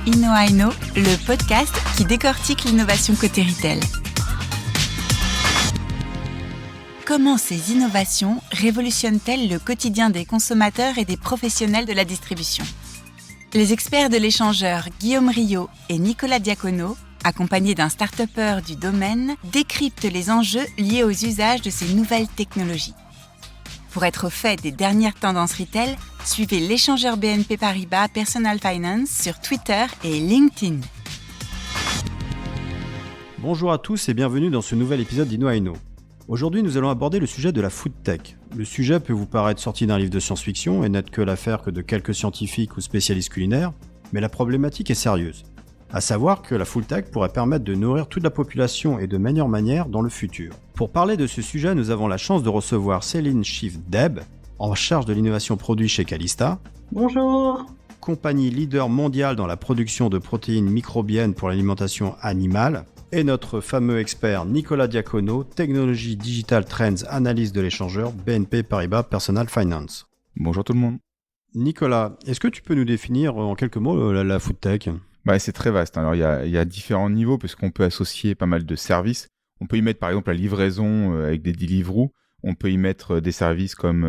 InnoAIno, le podcast qui décortique l'innovation côté retail. Comment ces innovations révolutionnent-elles le quotidien des consommateurs et des professionnels de la distribution ? Les experts de l'échangeur Guillaume Riot et Nicolas Diacono, accompagnés d'un start-upper du domaine, décryptent les enjeux liés aux usages de ces nouvelles technologies. Pour être au fait des dernières tendances retail, suivez l'échangeur BNP Paribas Personal Finance sur Twitter et LinkedIn. Bonjour à tous et bienvenue dans ce nouvel épisode d'InnoAIno. Aujourd'hui, nous allons aborder le sujet de la food tech. Le sujet peut vous paraître sorti d'un livre de science-fiction et n'être que l'affaire de quelques scientifiques ou spécialistes culinaires, mais la problématique est sérieuse. À savoir que la food tech pourrait permettre de nourrir toute la population et de meilleure manière dans le futur. Pour parler de ce sujet, nous avons la chance de recevoir Céline Schiff-Deb, en charge de l'innovation produit chez Calista. Bonjour. Compagnie leader mondiale dans la production de protéines microbiennes pour l'alimentation animale. Et notre fameux expert Nicolas Diacono, Technology Digital Trends, analyse de l'échangeur BNP Paribas Personal Finance. Bonjour tout le monde. Nicolas, est-ce que tu peux nous définir en quelques mots la food tech ? C'est très vaste. Alors, il y a différents niveaux puisqu'on peut associer pas mal de services. On peut y mettre par exemple la livraison avec des Deliveroo. On peut y mettre des services comme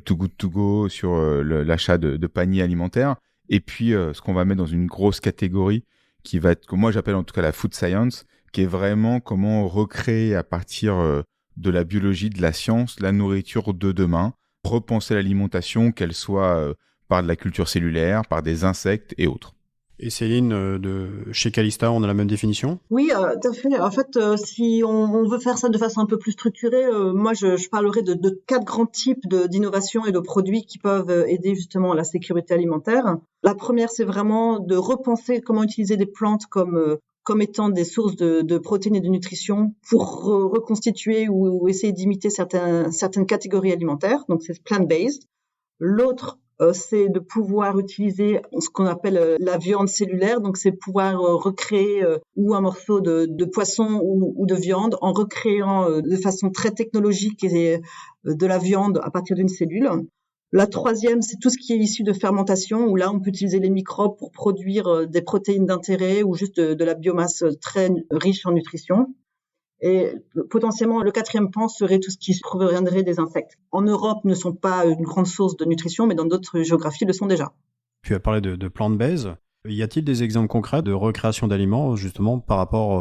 Too Good To Go sur l'achat de paniers alimentaires. Et puis, ce qu'on va mettre dans une grosse catégorie qui va être, que moi j'appelle en tout cas la food science, qui est vraiment comment recréer à partir de la biologie, de la science, la nourriture de demain, repenser l'alimentation, qu'elle soit par de la culture cellulaire, par des insectes et autres. Et Céline, chez Calista, on a la même définition ? Oui, tout à fait. En fait, si on veut faire ça de façon un peu plus structurée, moi je parlerai de 4 grands types d'innovations et de produits qui peuvent aider justement à la sécurité alimentaire. La première, c'est vraiment de repenser comment utiliser des plantes comme étant des sources de protéines et de nutrition pour reconstituer ou essayer d'imiter certaines catégories alimentaires. Donc c'est plant-based. L'autre, c'est de pouvoir utiliser ce qu'on appelle la viande cellulaire. Donc, c'est pouvoir recréer ou un morceau de poisson ou de viande en recréant de façon très technologique de la viande à partir d'une cellule. La troisième, c'est tout ce qui est issu de fermentation, où là, on peut utiliser les microbes pour produire des protéines d'intérêt ou juste de la biomasse très riche en nutrition. Et potentiellement, le quatrième pan serait tout ce qui proviendrait des insectes. En Europe, ne sont pas une grande source de nutrition, mais dans d'autres géographies, le sont déjà. Tu as parlé de plant-based. Y a-t-il des exemples concrets de recréation d'aliments, justement, par rapport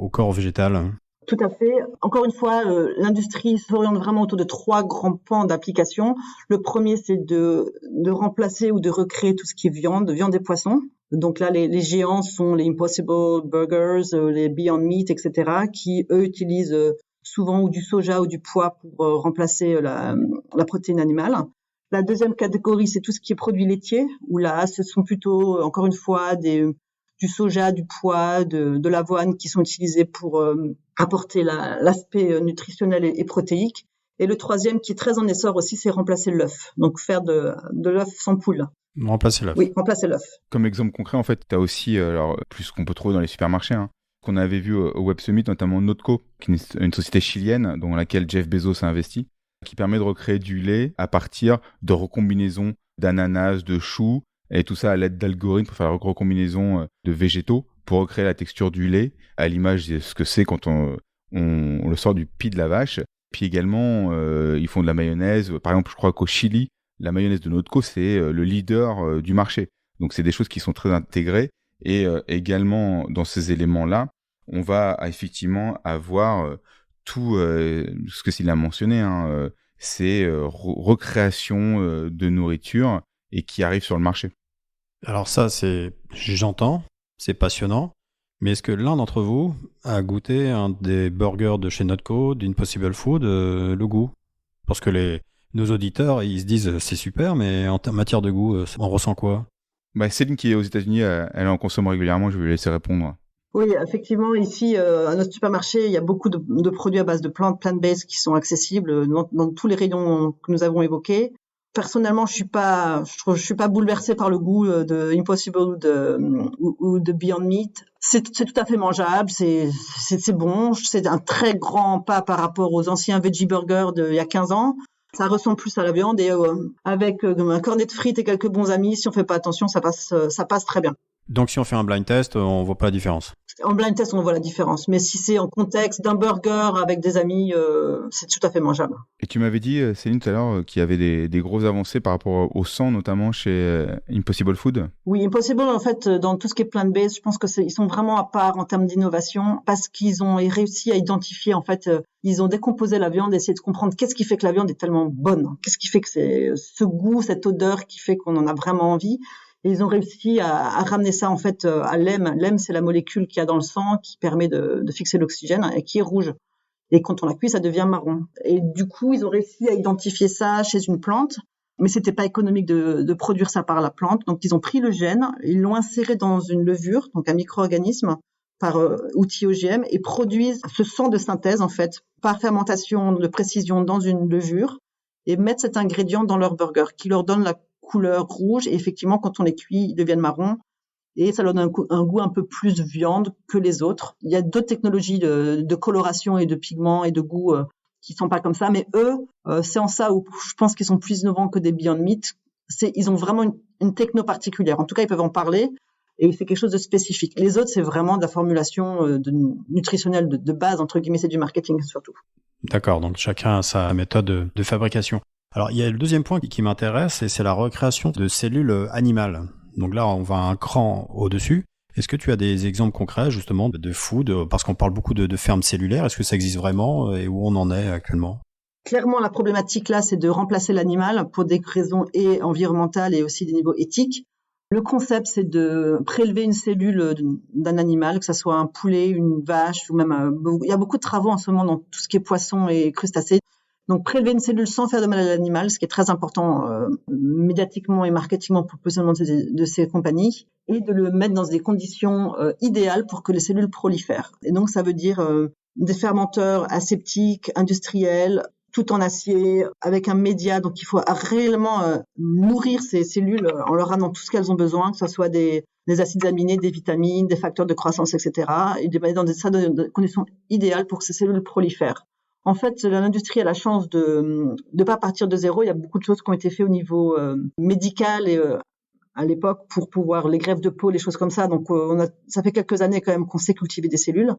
au corps végétal ? Tout à fait. Encore une fois, l'industrie s'oriente vraiment autour de 3 grands pans d'application. Le premier, c'est de remplacer ou de recréer tout ce qui est viande et poissons. Donc là, les géants sont les Impossible Burgers, les Beyond Meat, etc., qui, eux, utilisent souvent ou du soja ou du pois pour remplacer la protéine animale. La deuxième catégorie, c'est tout ce qui est produits laitiers, où là, ce sont plutôt, encore une fois, du soja, du pois, de l'avoine qui sont utilisés pour apporter l'aspect nutritionnel et protéique. Et le troisième, qui est très en essor aussi, c'est remplacer l'œuf. Donc faire de l'œuf sans poule. Remplacer l'œuf. Oui, remplacer l'œuf. Comme exemple concret, en fait, tu as aussi, plus qu'on peut trouver dans les supermarchés, qu'on avait vu au Web Summit, notamment Notco, qui est une société chilienne dans laquelle Jeff Bezos a investi, qui permet de recréer du lait à partir de recombinaisons d'ananas, de choux, et tout ça à l'aide d'algorithmes pour faire la recombinaison de végétaux pour recréer la texture du lait à l'image de ce que c'est quand on le sort du pis de la vache. Puis également, ils font de la mayonnaise. Par exemple, je crois qu'au Chili, la mayonnaise de Notco, c'est le leader du marché. Donc, c'est des choses qui sont très intégrées. Et également, dans ces éléments-là, on va effectivement avoir tout ce que Céline a mentionné, c'est recréation de nourriture et qui arrive sur le marché. Alors ça, j'entends, c'est passionnant. Mais est-ce que l'un d'entre vous a goûté un des burgers de chez Notco, d'Impossible Food, le goût ? Parce que nos auditeurs, ils se disent c'est super, mais en matière de goût, on ressent quoi ? Céline qui est aux États-Unis, elle en consomme régulièrement, je vais lui laisser répondre. Oui, effectivement, ici, à notre supermarché, il y a beaucoup de produits à base de plantes, plant-based qui sont accessibles dans tous les rayons que nous avons évoqués. Personnellement, je suis pas bouleversée par le goût de Impossible ou de Beyond Meat. C'est tout à fait mangeable, c'est bon, c'est un très grand pas par rapport aux anciens veggie burgers d'il y a 15 ans. Ça ressemble plus à la viande et avec un cornet de frites et quelques bons amis, si on fait pas attention, ça passe très bien. Donc si on fait un blind test, on voit pas la différence. En blind test, on voit la différence. Mais si c'est en contexte d'un burger avec des amis, c'est tout à fait mangeable. Et tu m'avais dit, Céline, tout à l'heure, qu'il y avait des grosses avancées par rapport au sang, notamment chez Impossible Food. Oui, Impossible, en fait, dans tout ce qui est plant-based, je pense que ils sont vraiment à part en termes d'innovation parce qu'ils ont réussi à identifier, en fait, ils ont décomposé la viande et essayé de comprendre qu'est-ce qui fait que la viande est tellement bonne. Qu'est-ce qui fait que c'est ce goût, cette odeur qui fait qu'on en a vraiment envie. Et ils ont réussi à ramener ça en fait à l'hème. L'hème, c'est la molécule qu'il y a dans le sang qui permet de fixer l'oxygène et qui est rouge. Et quand on la cuit, ça devient marron. Et du coup, ils ont réussi à identifier ça chez une plante, mais c'était pas économique de produire ça par la plante. Donc, ils ont pris le gène, ils l'ont inséré dans une levure, donc un micro-organisme par outil OGM, et produisent ce sang de synthèse en fait par fermentation de précision dans une levure et mettent cet ingrédient dans leur burger qui leur donne la couleur rouge, et effectivement, quand on les cuit, ils deviennent marrons, et ça leur donne un goût un peu plus viande que les autres. Il y a d'autres technologies de coloration et de pigments et de goût qui sont pas comme ça, mais eux, c'est en ça où je pense qu'ils sont plus innovants que des Beyond Meat. Ils ont vraiment une techno particulière. En tout cas, ils peuvent en parler, et c'est quelque chose de spécifique. Les autres, c'est vraiment de la formulation nutritionnelle de base, entre guillemets, c'est du marketing surtout. D'accord, donc chacun a sa méthode de fabrication. Alors, il y a le deuxième point qui m'intéresse, et c'est la recréation de cellules animales. Donc là, on va un cran au-dessus. Est-ce que tu as des exemples concrets, justement, de food, parce qu'on parle beaucoup de fermes cellulaires. Est-ce que ça existe vraiment et où on en est actuellement ? Clairement, la problématique là, c'est de remplacer l'animal pour des raisons et environnementales et aussi des niveaux éthiques. Le concept, c'est de prélever une cellule d'un animal, que ce soit un poulet, une vache, ou même il y a beaucoup de travaux en ce moment dans tout ce qui est poisson et crustacés. Donc, prélever une cellule sans faire de mal à l'animal, ce qui est très important médiatiquement et marketingement pour le positionnement de ces compagnies, et de le mettre dans des conditions idéales pour que les cellules prolifèrent. Et donc, ça veut dire des fermenteurs aseptiques, industriels, tout en acier, avec un média. Donc, il faut réellement nourrir ces cellules en leur donnant tout ce qu'elles ont besoin, que ce soit des acides aminés, des vitamines, des facteurs de croissance, etc. Et de mettre dans des conditions idéales pour que ces cellules prolifèrent. En fait, l'industrie a la chance de pas partir de zéro. Il y a beaucoup de choses qui ont été faites au niveau médical et à l'époque pour pouvoir les greffes de peau, les choses comme ça. Donc, ça fait quelques années quand même qu'on sait cultiver des cellules.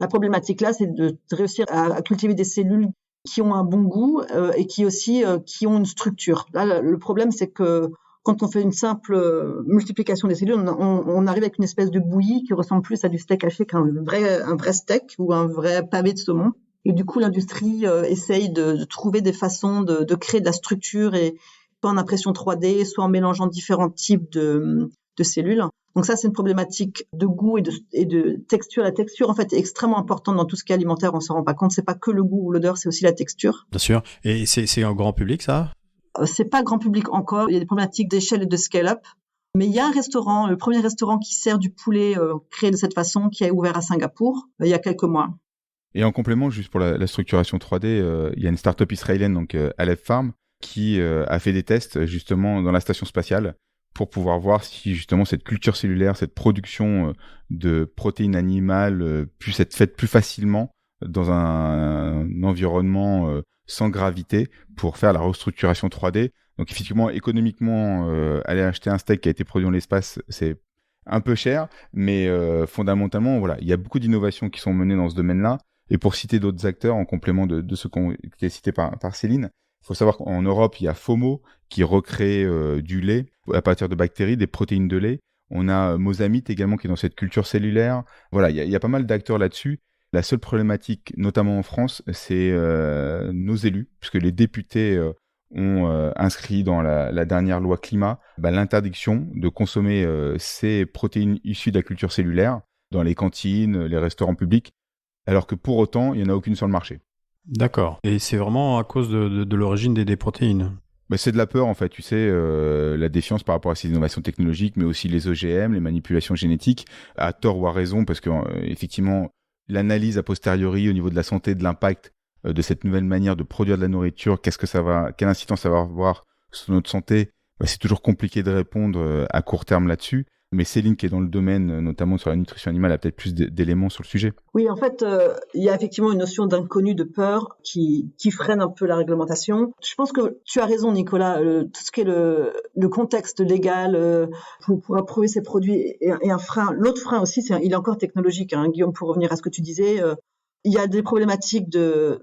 La problématique là, c'est de réussir à cultiver des cellules qui ont un bon goût et qui aussi qui ont une structure. Là, le problème, c'est que quand on fait une simple multiplication des cellules, on arrive avec une espèce de bouillie qui ressemble plus à du steak haché qu'un vrai steak ou un vrai pavé de saumon. Et du coup, l'industrie essaye de trouver des façons de créer de la structure, et soit en impression 3D, soit en mélangeant différents types de cellules. Donc ça, c'est une problématique de goût et de texture. La texture, en fait, est extrêmement importante dans tout ce qui est alimentaire. On s'en rend pas compte. C'est pas que le goût ou l'odeur, c'est aussi la texture. Bien sûr. Et c'est un grand public, ça ? C'est pas grand public encore. Il y a des problématiques d'échelle et de scale-up. Mais il y a un restaurant, le premier restaurant qui sert du poulet créé de cette façon, qui a ouvert à Singapour il y a quelques mois. Et en complément, juste pour la structuration 3D, il y a une start-up israélienne, donc Aleph Farm, qui a fait des tests justement dans la station spatiale pour pouvoir voir si justement cette culture cellulaire, cette production de protéines animales puisse être faite plus facilement dans un environnement sans gravité pour faire la restructuration 3D. Donc effectivement, économiquement, aller acheter un steak qui a été produit dans l'espace, c'est un peu cher, mais fondamentalement, voilà, il y a beaucoup d'innovations qui sont menées dans ce domaine-là. Et pour citer d'autres acteurs, en complément de ce qui est cité par Céline, il faut savoir qu'en Europe, il y a FOMO qui recrée du lait à partir de bactéries, des protéines de lait. On a Mozamite également qui est dans cette culture cellulaire. Voilà, il y a pas mal d'acteurs là-dessus. La seule problématique, notamment en France, c'est nos élus, puisque les députés ont inscrit dans la dernière loi climat l'interdiction de consommer ces protéines issues de la culture cellulaire dans les cantines, les restaurants publics, alors que pour autant, il n'y en a aucune sur le marché. D'accord. Et c'est vraiment à cause de l'origine des protéines ? C'est de la peur, en fait, tu sais, la défiance par rapport à ces innovations technologiques, mais aussi les OGM, les manipulations génétiques, à tort ou à raison, parce que effectivement, l'analyse a posteriori au niveau de la santé, de l'impact de cette nouvelle manière de produire de la nourriture, quelle incidence ça va avoir sur notre santé, c'est toujours compliqué de répondre à court terme là-dessus. Mais Céline, qui est dans le domaine, notamment sur la nutrition animale, a peut-être plus d'éléments sur le sujet. Oui, en fait, il y a effectivement une notion d'inconnu, de peur qui freine un peu la réglementation. Je pense que tu as raison, Nicolas. Tout ce qui est le contexte légal pour approuver ces produits est un frein. L'autre frein aussi, il est encore technologique. Hein, Guillaume, pour revenir à ce que tu disais, il y a des problématiques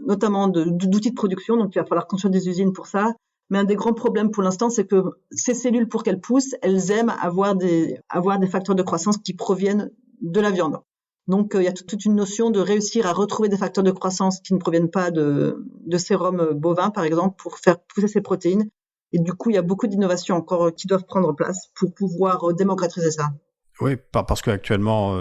notamment d'outils de production. Donc, il va falloir construire des usines pour ça. Mais un des grands problèmes pour l'instant, c'est que ces cellules, pour qu'elles poussent, elles aiment avoir des facteurs de croissance qui proviennent de la viande. Donc, il y a toute une notion de réussir à retrouver des facteurs de croissance qui ne proviennent pas de sérum bovin, par exemple, pour faire pousser ces protéines. Et du coup, il y a beaucoup d'innovations encore qui doivent prendre place pour pouvoir démocratiser ça. Oui, parce qu'actuellement,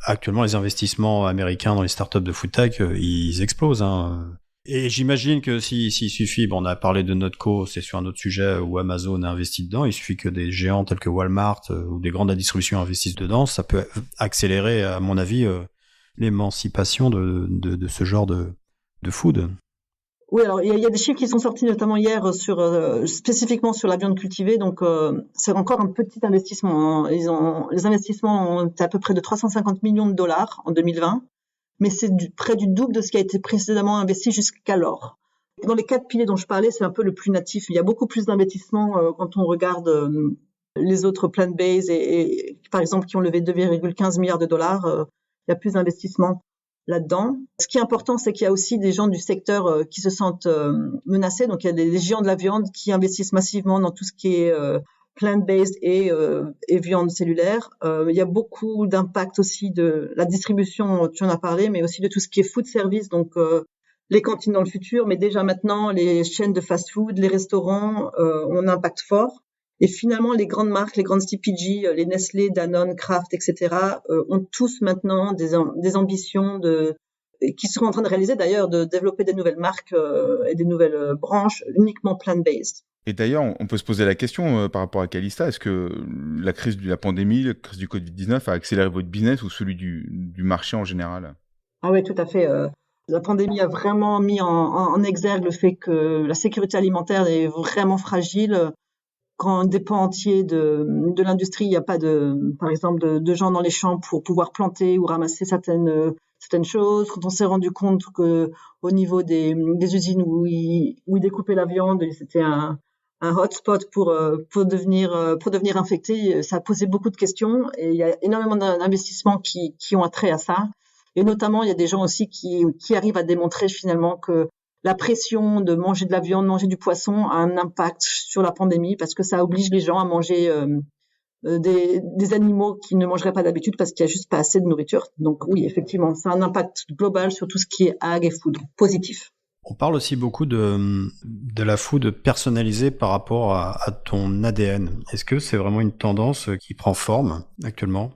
les investissements américains dans les startups de food tech, ils explosent. Hein. Et j'imagine que s'il suffit, on a parlé de Notco, c'est sur un autre sujet où Amazon a investi dedans, il suffit que des géants tels que Walmart ou des grandes distributions investissent dedans, ça peut accélérer, à mon avis, l'émancipation de ce genre de food. Oui, alors il y a des chiffres qui sont sortis notamment hier spécifiquement sur la viande cultivée, donc c'est encore un petit investissement. Hein. Les investissements ont été à peu près de 350 millions de dollars en 2020. Mais c'est près du double de ce qui a été précédemment investi jusqu'alors. Dans les 4 piliers dont je parlais, c'est un peu le plus natif. Il y a beaucoup plus d'investissements quand on regarde les autres plant-based et par exemple qui ont levé 2,15 milliards de dollars. Il y a plus d'investissements là-dedans. Ce qui est important, c'est qu'il y a aussi des gens du secteur qui se sentent menacés. Donc il y a des géants de la viande qui investissent massivement dans tout ce qui est plant-based et viande cellulaire. Il y a beaucoup d'impact aussi de la distribution, tu en as parlé, mais aussi de tout ce qui est food service, donc les cantines dans le futur, mais déjà maintenant les chaînes de fast-food, les restaurants ont un impact fort. Et finalement, les grandes marques, les grandes CPG, les Nestlé, Danone, Kraft, etc., ont tous maintenant des ambitions qui sont en train de réaliser d'ailleurs, de développer des nouvelles marques et des nouvelles branches uniquement plant-based. Et d'ailleurs, on peut se poser la question par rapport à Calista, est-ce que la crise de la pandémie, la crise du Covid-19 a accéléré votre business ou celui du marché en général ? Ah oui, tout à fait. La pandémie a vraiment mis en exergue le fait que la sécurité alimentaire est vraiment fragile. Quand des pans entiers de l'industrie, il n'y a pas par exemple, de gens dans les champs pour pouvoir planter ou ramasser certaines choses. Quand on s'est rendu compte que au niveau des usines où ils découpaient la viande, c'était un hotspot pour devenir infecté, ça a posé beaucoup de questions et il y a énormément d'investissements qui ont attrait à ça. Et notamment, il y a des gens aussi qui arrivent à démontrer finalement que la pression de manger de la viande, manger du poisson a un impact sur la pandémie parce que ça oblige les gens à manger des animaux qu'ils ne mangeraient pas d'habitude parce qu'il n'y a juste pas assez de nourriture. Donc oui, effectivement, ça a un impact global sur tout ce qui est ag et food, positif. On parle aussi beaucoup de la food personnalisée par rapport à ton ADN. Est-ce que c'est vraiment une tendance qui prend forme actuellement ?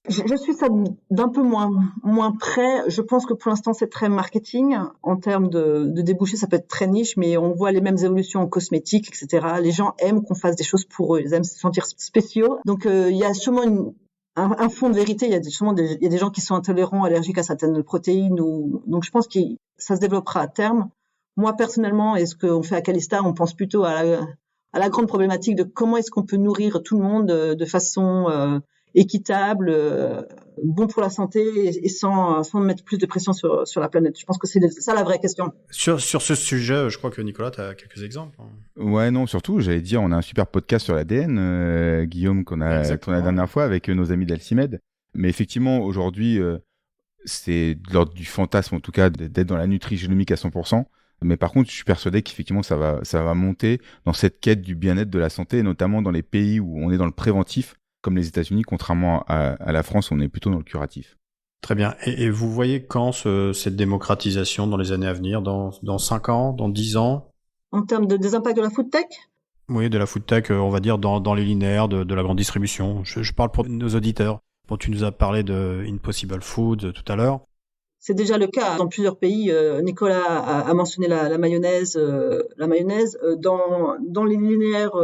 Je suis ça d'un peu moins près. Je pense que pour l'instant, c'est très marketing. En termes de débouchés, ça peut être très niche, mais on voit les mêmes évolutions en cosmétique, etc. Les gens aiment qu'on fasse des choses pour eux. Ils aiment se sentir spéciaux. Donc, il y a sûrement un fond de vérité. Il y a des gens qui sont intolérants, allergiques à certaines protéines. Donc, je pense que ça se développera à terme. Moi, personnellement, et ce qu'on fait à Calista, on pense plutôt à la grande problématique de comment est-ce qu'on peut nourrir tout le monde de façon équitable, bon pour la santé et sans mettre plus de pression sur la planète. Je pense que c'est ça la vraie question. Sur ce sujet, je crois que Nicolas, tu as quelques exemples. Ouais, non, surtout, j'allais dire, on a un super podcast sur l'ADN, Guillaume, qu'on a la dernière fois avec nos amis d'Alcimed. Mais effectivement, aujourd'hui, c'est de l'ordre du fantasme, en tout cas, d'être dans la nutrigénomique à 100%. Mais par contre, je suis persuadé qu'effectivement, ça va monter dans cette quête du bien-être de la santé, notamment dans les pays où on est dans le préventif, comme les États-Unis, contrairement à la France, on est plutôt dans le curatif. Très bien. Et vous voyez quand cette démocratisation dans les années à venir, dans 5 ans, dans 10 ans ? En termes des impacts de la food tech ? Oui, de la food tech, on va dire dans les linéaires de la grande distribution. Je parle pour nos auditeurs. Bon, tu nous as parlé de Impossible Foods tout à l'heure. C'est déjà le cas dans plusieurs pays. Nicolas a mentionné la mayonnaise. Dans les linéaires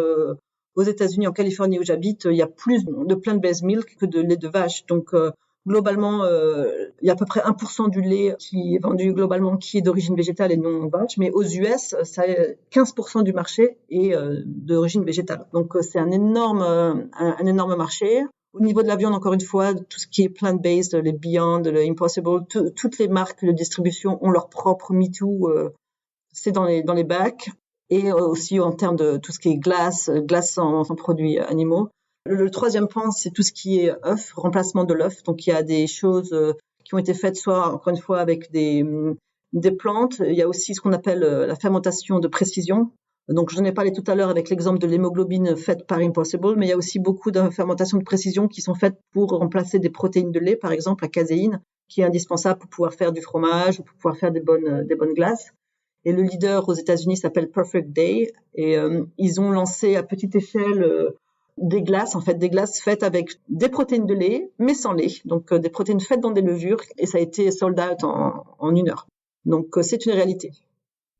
aux États-Unis, en Californie où j'habite, il y a plus de plant-based milk que de lait de vache. Donc globalement, il y a à peu près 1% du lait qui est vendu globalement qui est d'origine végétale et non vache. Mais aux US, 15% du marché est d'origine végétale. Donc c'est un énorme marché. Au niveau de la viande, encore une fois, tout ce qui est plant-based, les Beyond, le Impossible, toutes les marques de distribution ont leur propre MeToo, c'est dans les bacs. Et aussi en termes de tout ce qui est glace sans produits animaux. Le troisième point, c'est tout ce qui est œuf, remplacement de l'œuf. Donc il y a des choses qui ont été faites soit, encore une fois, avec des plantes. Il y a aussi ce qu'on appelle la fermentation de précision. Donc je n'en ai parlé tout à l'heure avec l'exemple de l'hémoglobine faite par Impossible, mais il y a aussi beaucoup de fermentations de précision qui sont faites pour remplacer des protéines de lait, par exemple la caséine, qui est indispensable pour pouvoir faire du fromage ou pour pouvoir faire des bonnes glaces. Et le leader aux États-Unis s'appelle Perfect Day, et ils ont lancé à petite échelle des glaces faites avec des protéines de lait, mais sans lait. Donc des protéines faites dans des levures, et ça a été sold out en 1 heure. Donc c'est une réalité.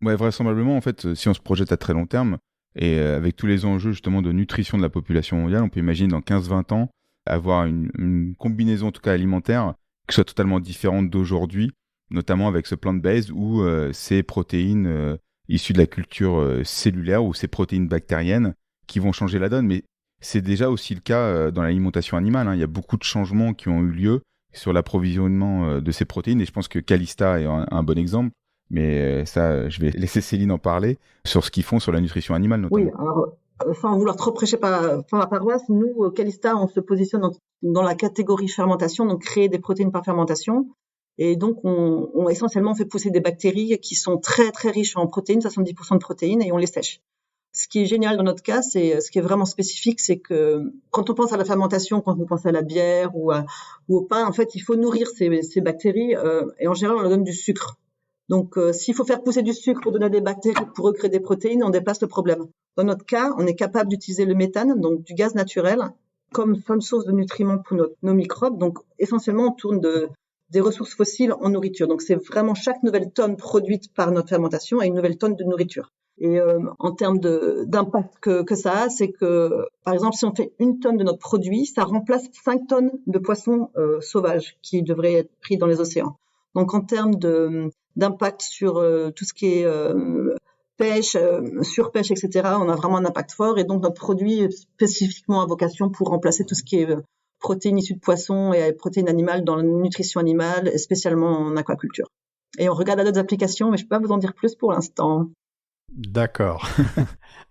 Ouais, vraisemblablement, en fait, si on se projette à très long terme, et avec tous les enjeux justement de nutrition de la population mondiale, on peut imaginer dans 15-20 ans avoir une combinaison en tout cas alimentaire qui soit totalement différente d'aujourd'hui, notamment avec ce plant-based ou ces protéines issues de la culture cellulaire ou ces protéines bactériennes qui vont changer la donne. Mais c'est déjà aussi le cas dans l'alimentation animale. Il y a beaucoup de changements qui ont eu lieu sur l'approvisionnement de ces protéines, et je pense que Calista est un bon exemple. Mais ça, je vais laisser Céline en parler sur ce qu'ils font sur la nutrition animale notamment. Oui, alors sans vouloir trop prêcher par la paroisse, nous, Calista, on se positionne dans la catégorie fermentation, donc créer des protéines par fermentation. Et donc, on essentiellement fait pousser des bactéries qui sont très, très riches en protéines, 70% de protéines, et on les sèche. Ce qui est génial dans notre cas, c'est ce qui est vraiment spécifique, c'est que quand on pense à la fermentation, quand vous pensez à la bière ou au pain, en fait, il faut nourrir ces bactéries, et en général, on leur donne du sucre. Donc, s'il faut faire pousser du sucre pour donner des bactéries pour recréer des protéines, on déplace le problème. Dans notre cas, on est capable d'utiliser le méthane, donc du gaz naturel, comme source de nutriments pour nos microbes. Donc, essentiellement, on tourne des ressources fossiles en nourriture. Donc, c'est vraiment chaque nouvelle tonne produite par notre fermentation a une nouvelle tonne de nourriture. Et en termes d'impact que ça a, c'est que, par exemple, si on fait 1 tonne de notre produit, ça remplace 5 tonnes de poissons sauvages qui devraient être pris dans les océans. Donc, en termes d'impact sur tout ce qui est pêche, surpêche, etc., on a vraiment un impact fort. Et donc, notre produit est spécifiquement à vocation pour remplacer tout ce qui est protéines issues de poissons et protéines animales dans la nutrition animale, et spécialement en aquaculture. Et on regarde à d'autres applications, mais je ne peux pas vous en dire plus pour l'instant. D'accord.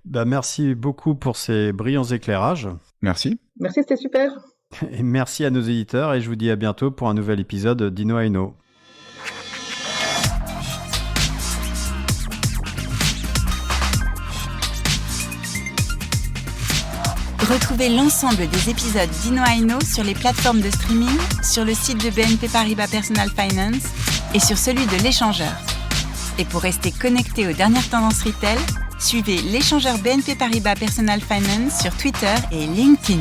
Merci beaucoup pour ces brillants éclairages. Merci. Merci, c'était super. Et merci à nos éditeurs, et je vous dis à bientôt pour un nouvel épisode d'Inno à Inno. Retrouvez l'ensemble des épisodes d'Inno à Inno sur les plateformes de streaming, sur le site de BNP Paribas Personal Finance et sur celui de l'échangeur. Et pour rester connecté aux dernières tendances retail, suivez l'échangeur BNP Paribas Personal Finance sur Twitter et LinkedIn.